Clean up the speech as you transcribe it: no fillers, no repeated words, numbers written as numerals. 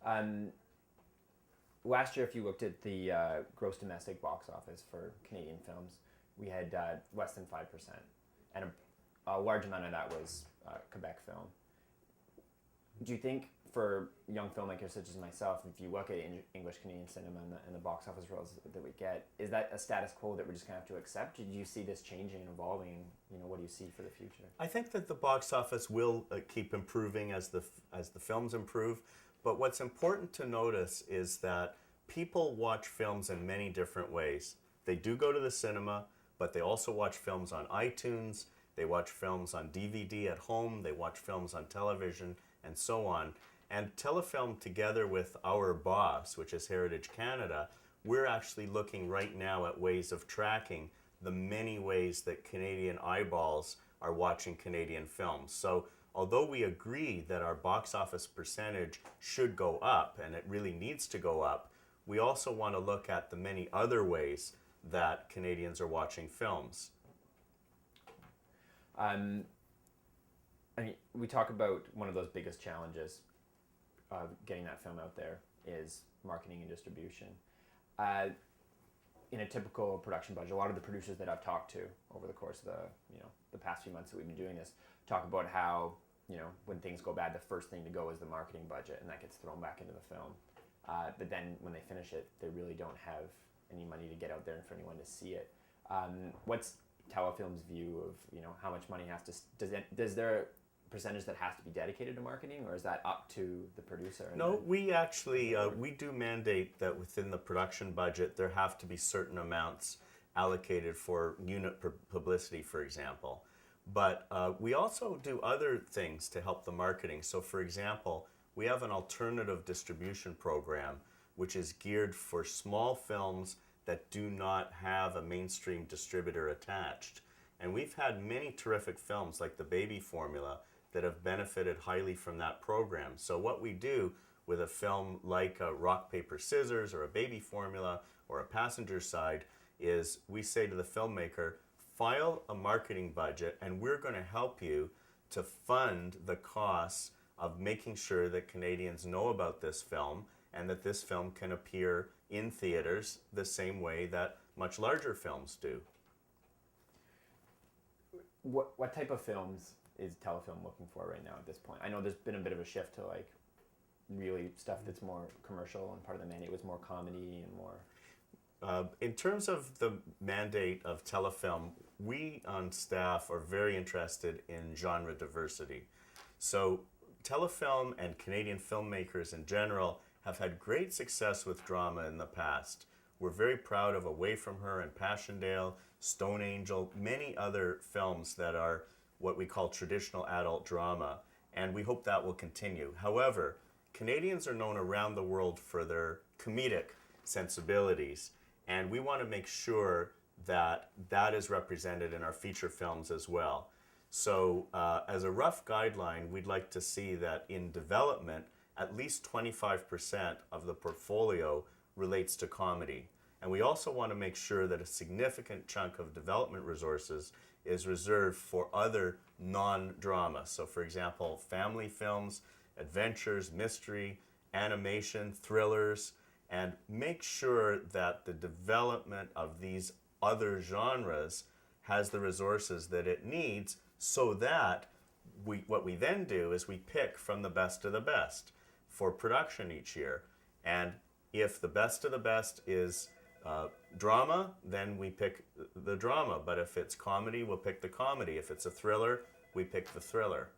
Um, Last year, if you looked at the gross domestic box office for Canadian films, we had less than 5%, and a large amount of that was Quebec film. Do you think for young filmmakers such as myself, if you look at English Canadian cinema and the box office rolls that we get, is that a status quo that we're just going to have to accept? Do you see this changing and evolving? What do you see for the future? I think that the box office will keep improving as the films improve. But what's important to notice is that people watch films in many different ways. They do go to the cinema, but they also watch films on iTunes. They watch films on DVD at home. They watch films on television, and so on. And Telefilm, together with our boss, which is Heritage Canada, we're actually looking right now at ways of tracking the many ways that Canadian eyeballs are watching Canadian films. So although we agree that our box office percentage should go up, and it really needs to go up, we also want to look at the many other ways that Canadians are watching films. We talk about one of those biggest challenges of getting that film out there is marketing and distribution. In a typical production budget, a lot of the producers that I've talked to over the course of the past few months that we've been doing this talk about how when things go bad, the first thing to go is the marketing budget, and that gets thrown back into the film. But then when they finish it, they really don't have any money to get out there and for anyone to see it. What's Telefilm's view of how much money has to does there a percentage that has to be dedicated to marketing, or is that up to the producer? No, we actually we do mandate that within the production budget there have to be certain amounts allocated for unit publicity, for example. But we also do other things to help the marketing. So, for example, we have an alternative distribution program which is geared for small films that do not have a mainstream distributor attached. And we've had many terrific films like The Baby Formula that have benefited highly from that program. So what we do with a film like Rock, Paper, Scissors or A Baby Formula or A Passenger Side is we say to the filmmaker, file a marketing budget and we're going to help you to fund the costs of making sure that Canadians know about this film and that this film can appear in theaters the same way that much larger films do. What type of films is Telefilm looking for right now at this point? I know there's been a bit of a shift to really stuff that's more commercial, and part of the mandate was more comedy and more... In terms of the mandate of Telefilm, we on staff are very interested in genre diversity. So Telefilm and Canadian filmmakers in general have had great success with drama in the past. We're very proud of Away From Her and Passchendaele, Stone Angel, many other films that are what we call traditional adult drama, and we hope that will continue. However, Canadians are known around the world for their comedic sensibilities, and we want to make sure that that is represented in our feature films as well. So as a rough guideline, we'd like to see that in development, at least 25% of the portfolio relates to comedy. And we also want to make sure that a significant chunk of development resources is reserved for other non-drama. So for example, family films, adventures, mystery, animation, thrillers, and make sure that the development of these other genres has the resources that it needs so that what we then do is we pick from the best of the best for production each year. And if the best of the best is drama, then we pick the drama. But if it's comedy, we'll pick the comedy. If it's a thriller, we pick the thriller.